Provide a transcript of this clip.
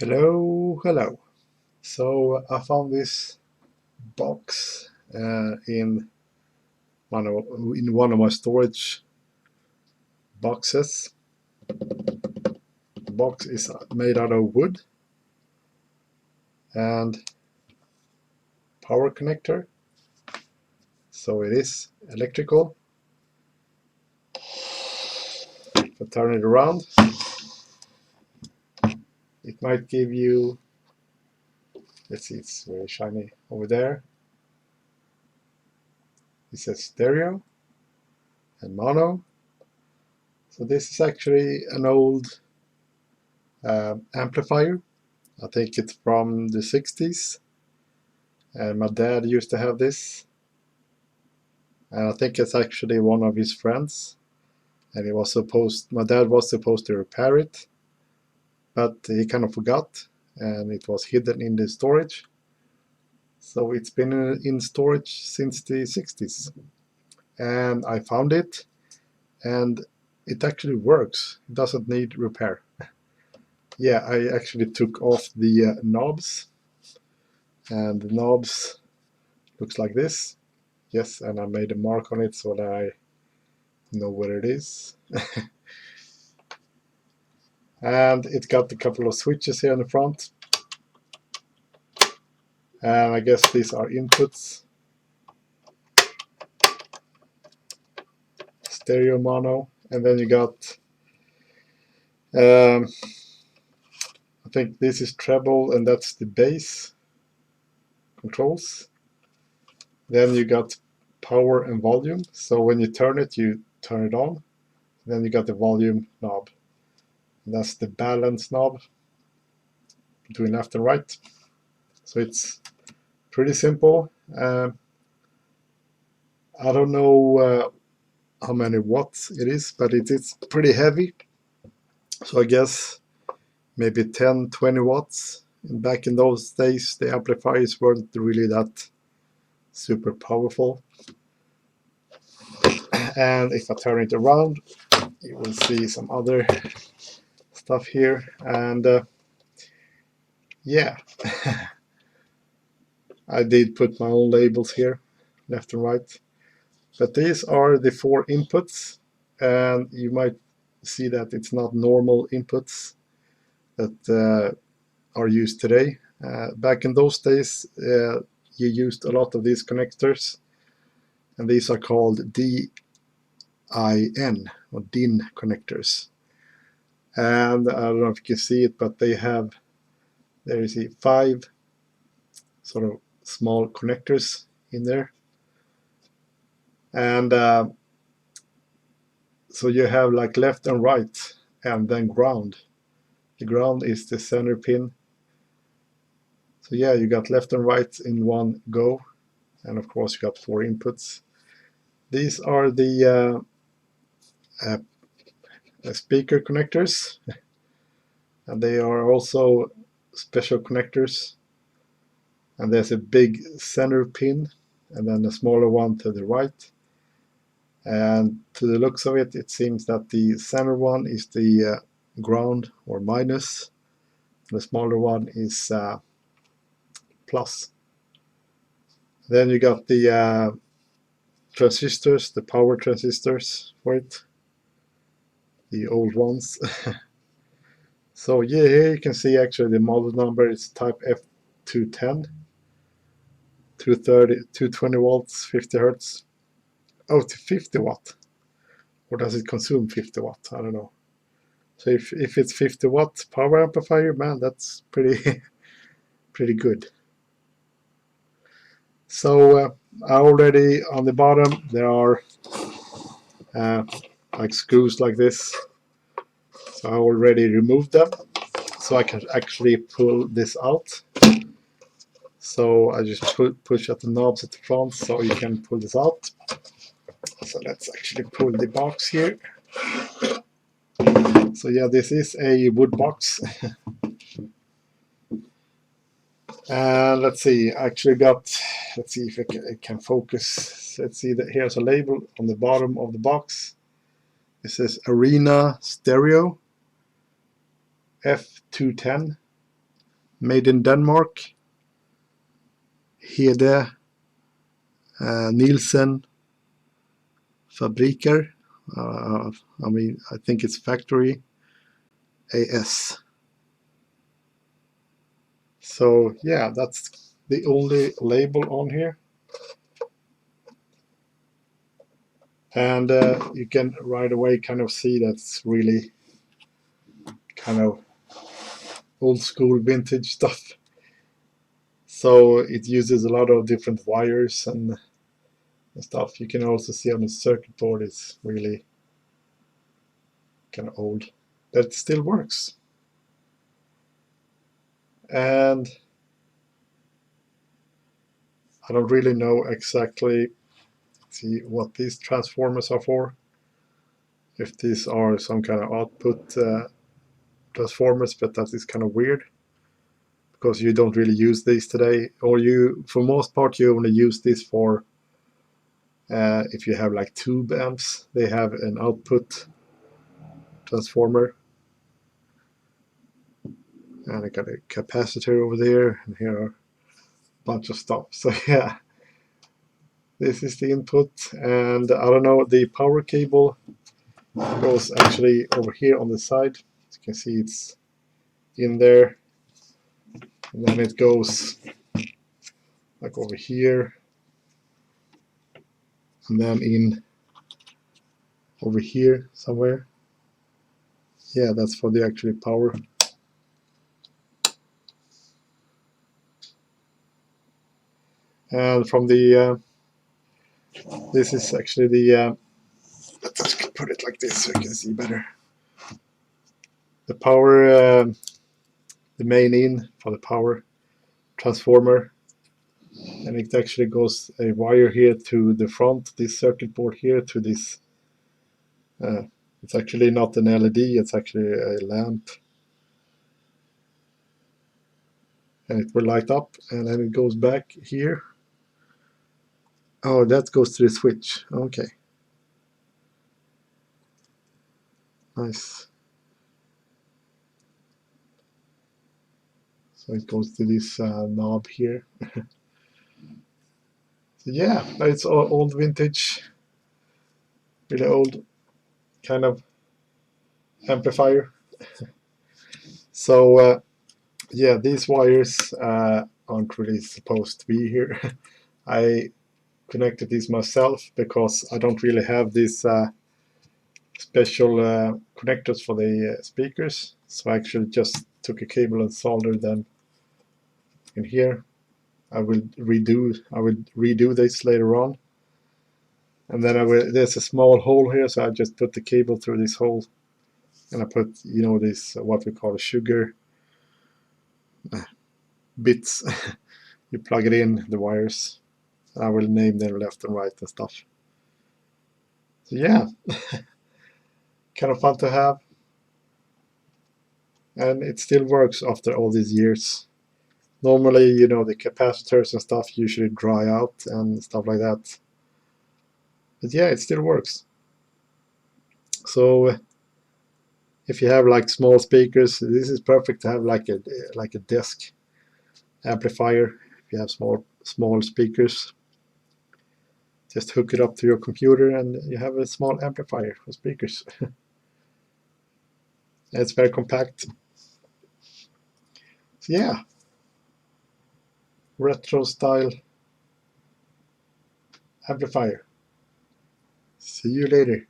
Hello. So I found this box in one of my storage boxes. The box is made out of wood and power connector, so it is electrical. If I turn it around, it might give you, let's see, it's very shiny over there. It says stereo and mono. So this is actually an old amplifier. I think it's from the 60s, and my dad used to have this, and I think it's actually one of his friends, and my dad was supposed to repair it, but he kind of forgot, and it was hidden in the storage. So it's been in storage since the 60s, and I found it, and it actually works. It doesn't need repair. Yeah, I actually took off the knobs, and the knobs looks like this. Yes, and I made a mark on it so that I know where it is. And it got a couple of switches here in the front, and I guess these are inputs: stereo, mono, and then you got I think this is treble, and that's the bass controls. Then you got power and volume, so when you turn it, you turn it on. Then you got the volume knob, and that's the balance knob between left and right. So it's pretty simple. I don't know how many watts it is, but it is pretty heavy. So I guess maybe 10-20 watts. And back in those days, the amplifiers weren't really that super powerful. And if I turn it around, you will see some other stuff here. And yeah, I did put my own labels here, left and right. But these are the 4 inputs, and you might see that it's not normal inputs that are used today. Back in those days, you used a lot of these connectors, and these are called DIN or DIN connectors. And I don't know if you can see it, but there is 5 sort of small connectors in there. And so you have like left and right, and then ground. The ground is the center pin. So yeah, you got left and right in one go, and of course you got 4 inputs. These are the speaker connectors, and they are also special connectors. And there's a big center pin, and then a smaller one to the right. And to the looks of it, it seems that the center one is the ground or minus. The smaller one is plus. Then you got the transistors, the power transistors for it, the old ones. So yeah, here you can see actually the model number is type F210, 230, 220 volts, 50 hertz. Oh, to 50 watt. Or does it consume 50 watt? I don't know. So if it's 50 watt power amplifier, man, that's pretty pretty good. So already on the bottom there are like screws like this. So I already removed them, so I can actually pull this out. So I just push at the knobs at the front so you can pull this out. So let's actually pull the box here. So yeah, this is a wood box. And let's see, I actually got, let's see if it can focus. Let's see that here's a label on the bottom of the box. It says Arena Stereo F210. made in Denmark. Hede Nielsen Fabriker. I think it's factory AS. So yeah, that's the only label on here. And you can right away kind of see that's really kind of old school vintage stuff. So it uses a lot of different wires and stuff. You can also see on the circuit board it's really kind of old, but it still works. And I don't really know exactly what these transformers are for. If these are some kind of output transformers, but that is kind of weird because you don't really use these today, or for most part you only use this for if you have like tube amps. They have an output transformer, and I got a capacitor over there, and here are a bunch of stuff. So yeah, this is the input, and I don't know, the power cable goes actually over here on the side. As you can see, it's in there, and then it goes like over here, and then in over here somewhere. Yeah, that's for the actual power. And from the this is actually the let's put it like this so you can see better. The power, the main in for the power transformer, and it actually goes a wire here to the front, this circuit board here, to this. It's actually not an LED, it's actually a lamp, and it will light up, and then it goes back here. Oh, that goes to the switch. Okay, nice. So it goes to this knob here. So yeah, it's old vintage, really old kind of amplifier. So yeah, these wires aren't really supposed to be here. I connected these myself because I don't really have these special connectors for the speakers. So I actually just took a cable and soldered them in here. I will redo this later on. And then there's a small hole here, so I just put the cable through this hole, and I put, this what we call sugar bits. You plug it in the wires. I will name them left and right and stuff. So yeah, kind of fun to have, and it still works after all these years. Normally, the capacitors and stuff usually dry out and stuff like that, but yeah, it still works. So if you have like small speakers, this is perfect to have like a desk amplifier. If you have small speakers, just hook it up to your computer and you have a small amplifier for speakers. It's very compact. So yeah, retro style amplifier. See you later.